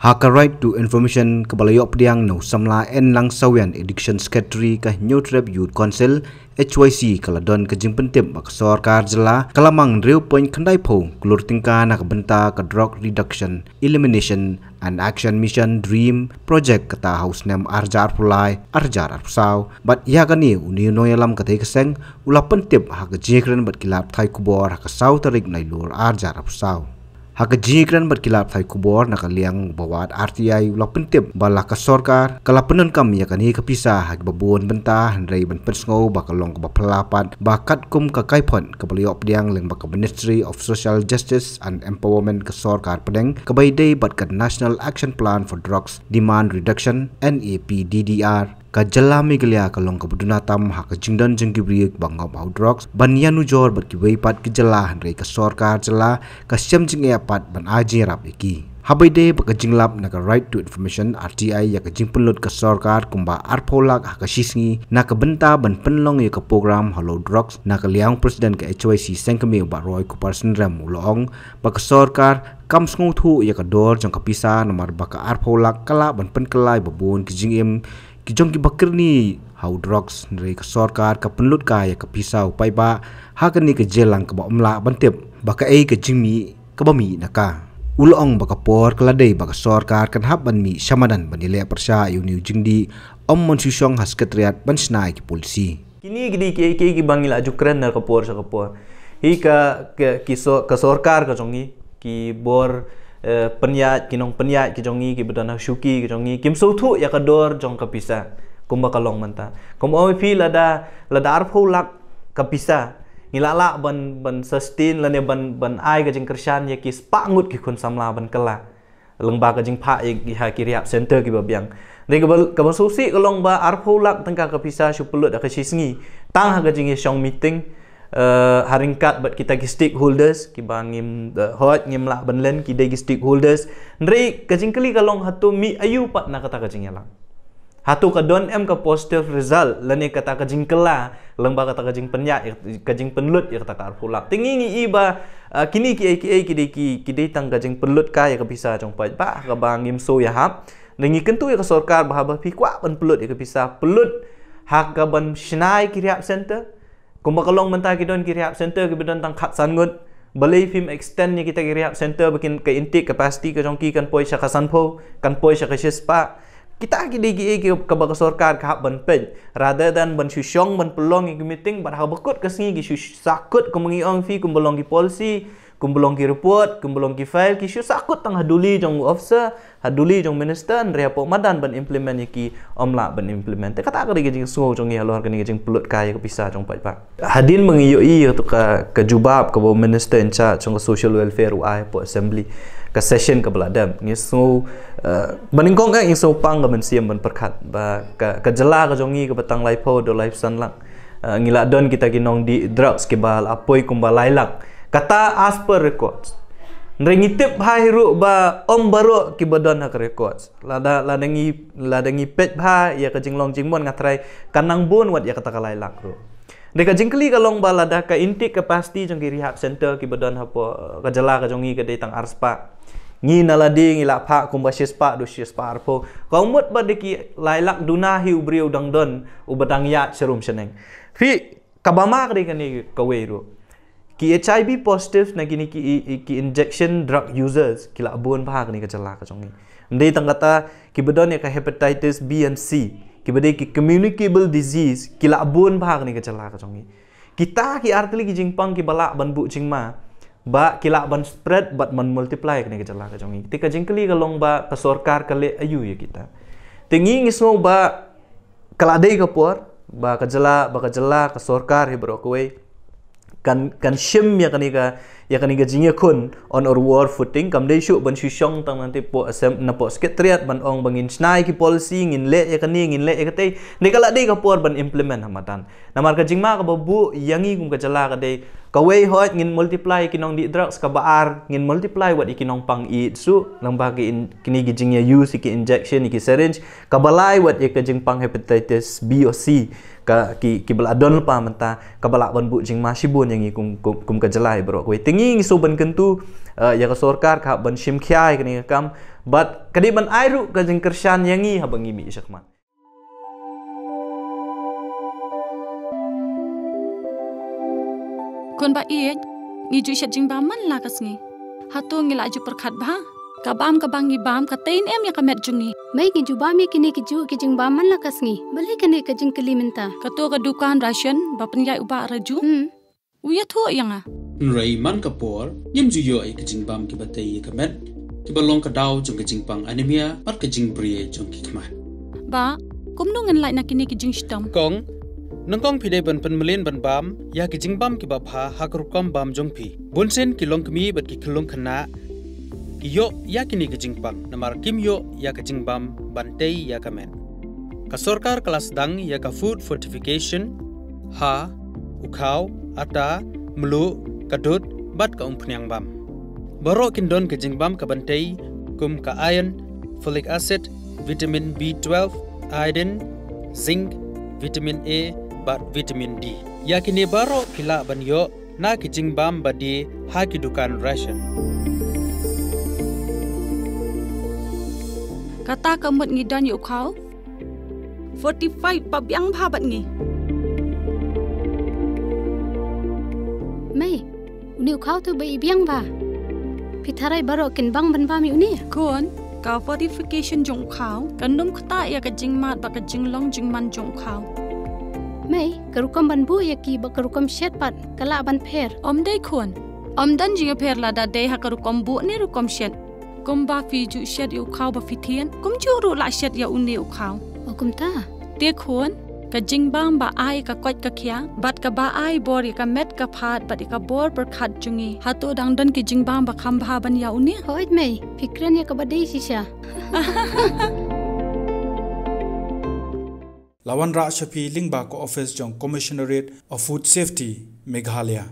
Haka right to information kabalayop diang no samla en lang sawian addiction secretary ka New Trap Youth Council HYC kaladon kajing pentip bak sarkar jela kalamang real point kandai po kulur tingka nak benta ka drug reduction elimination and action mission dream project kata house name arjar pulai arjar arpsau bat ya kani uni noyalam kata keseng ula pentip haka jikren bat kilap thai kubor haka sau tarik nai lur arjar arpsau haka jikran berkilap thai kubor nakaliang bawat RTI ulah pentip bala ka sarkar kala penan kam ya kani kapisa hak babun bentah rei ban pensngau bakalong ka bapelapat bakat kum ka kaipon ka baliop diang leng baka Ministry of Social Justice and Empowerment ka sarkar pedeng kabaidei bat ka National Action Plan for Drugs Demand Reduction NAPDDR ka jala miglia kalong kabudunatam ha ka jingdan jenggibriek bangop au drugs banyanu jor bat ki weipat ki jala rei ka sarkar jala ka syam jing apat ban aji rap iki habaide ba ka jinglap na ka right to information RTI ya ka jingpunlut ka sarkar kumba arpolak ha ka sisngi na ka benta ban penlong ya ka program hello drugs na ka liang president ka HYC sengkami ba roy ku person ram ulong ba ka sarkar kam sngu thu ya ka dor jong ka pisa nomor ba ka arpolak kala ban penkelai babun ki jingem kijong ki bakir ni how drugs dari ke sarkar ke penlut kaya ke pisau pai ba ha kan ni ke jelang ke ba omla bantep baka ai ke jingmi ke bami naka ulong baka por keladai baka sarkar kan hab ban mi samadan banile persya yu jingdi om monsusyong hasketariat bansnai ki polisi kini gidi ki bangila jukran na kapor sa kapor hi ka sarkar ka jongi ki bor penyat kinong penyat ki jongi ki bedana syuki ki jongi kim sothu ya kador jong kapisa kumba kalong manta kum oi fi lada arpho lak kapisa ngilala ban sustain lane ban ai ka jing kersan ya ki spangut ki kun samla ban kala lengba ka jing pha ha ki riap center ki babyang de ka ban susi kalong ba arpho lak tangka kapisa syupulut ka sisngi tang ha ka jing shong meeting haringkat bat kita ki stakeholders ki bangim hot ngimla banlen ki dei stakeholders nrei kajingkali kalong hatu mi ayu pat na kata kajingela hatu ka don em ka positive result lane kata kajingkela lengba kata kajing penya kajing penlut ya kata ka arpulak tingi ngi iba kini ki dei tang kajing penlut ka ya ka bisa jong pa ba ka bangim so ya hap nengi kentu ya ka sarkar bahaba pi kwa ban pelut ya ka bisa pelut hak ka ban shnai ki rehab center kumba kalong mentah ki don ki rehab center ki bedon tang khat sangut balai film extend ni kita ki rehab center bikin ke intake capacity ke jongki kan poi sya kasanpho kan poi sya spa kita ki digi ki ka ba sarkar ka ban pen rather than ban syong ban pelong ki meeting bar ha bekut ke singi ki sakut kumengi ong fi kumbolong ki policy kumbulong ki report kumbulong ki file ki sakut tang haduli jong officer haduli jong minister rea po madan ban implement ki omla ban implement kata ka digi so jong ya lor kani jing pelut kaya ka bisa jong pa hadin mengiyo to ka jubab ka minister in charge jong social welfare ai po assembly ka session ka bladam ni so baningkong ka so pang ka mensiam ban perkhat ba ka jela ka jongi ka batang laipo do life san lang ngila don kita kinong di drugs ki bal apoi kumba lailak kata as per records nrengitip hairu ba om baro ki badon hak records ladangi pet bha ya ka jinglong jingmon ngatrai kanang bun wat ya kata kalai lak ro deka jingkli kalong ba lada ka intake capacity jong ki rehab center ki badon hapo ka jala ka jongi ka detang arspa ngi naladi ngila pha kumba shispa do shispa arpo kaumut ba deki lailak duna hi ubriu dangdon ubadang ya serum seneng fi kabama ka dekani kawero ki HIV positive na gini ki injection drug users kila abun bahag ni kacala ka jongi ndai tangata ki bedon ya ka hepatitis B and C ki bedai ki communicable disease kila abun bahag ni kacala ka jongi kita ki artli ki jingpang ki balak ban bu jingma ba kila ban spread but man multiply ni kacala ka jongi tika jingkli kalong ba ka sarkar kale ayu ya kita tingi ngismo ba kala dei ka por ba ka jala ka sarkar he bro koi kan shim ya kaniga jingya kun on or war footing kam dei shu ban syong tang nanti po asem na po sekretariat ban ong bangin snai ki policy ngin le ya kate ni kala dei ka por ban implement hamatan namar ka jingma ka babu yangi kum ka jala ka dei Kawai hot ngin multiply kinong di drugs ka baar ngin multiply wat ikinong pang eat su lang ba kini gijing ya use iki injection iki syringe kabalai wat ikajing pang hepatitis B or C ki beladon pa menta kabala ban bu jing masibun yang kum kajalai bro koi tingi so ban kentu ya ka sorkar ka ban shim khyai kini kam but kadi ban airu ka jing kershan yangi habangi mi syakman kon ba iet ngiju shat jing ba man la kas ngi hatu ngi laju perkhat ba ka bam ka bangi bam ka tain em ya ka met jungi mai ngiju ba mi kini kiju kijing ba man la kas ngi bale kene kajing kelimenta ka to ka dukan ration ba penyai uba raju uya thu yang a Nrai man kapor nyem juyo ai kijing bam ki batai ka met ki balong ka daw jong kijing pang anemia pat kijing brie jong ki kmat ba kum nu ngan lai na kini kijing stam kong nangkong pide ban penmelin ban bam ya kijing bam ki bapha hakrukam bam jong pi bunsen ki long kmi bat ki khulung khana ki yo ya kini kijing pang namar kim yo ya kijing bam bantei ya kamen ka sorkar kelas dang ya ka food fortification ha ukau ata melu kadut bat ka umpnyang bam baro kindon kijing bam ka bantei kum ka iron folic acid vitamin B12 iodine zinc vitamin A bat vitamin D. Yakini baro kila banyo na kijing bam badi haki dukan ration. Kata kemut ngidan yu kau 45 pabyang babat ngi. mai uni ukau tu bai biang ba pitharai baro kin bang ban ba mi uni Kon ka fortification jong kau kanum kata ya ka jing mat ba ka jing long jing man jong kau mai karukam ban bu ya ki ba karukam shet pat kala ban pher om dai kon om dan jing pher la da dei ha karu kom bu ne ru kom shet kom ba fi ju shet yu kau ba fitien kom ju ru la shet ya uni u kau okum ta te kon ka jing bang ba ai ka kwat ka khya bat ka ba ai bor ka met ka phat bat ka bor per khat jungi hato dang dan ki jing bang ba kham ba ban ya uni hoit mai fikran ya ka badai sisha Lawan Ra Shafi Lingba Ko Office Jong Commissionerate of Food Safety Meghalaya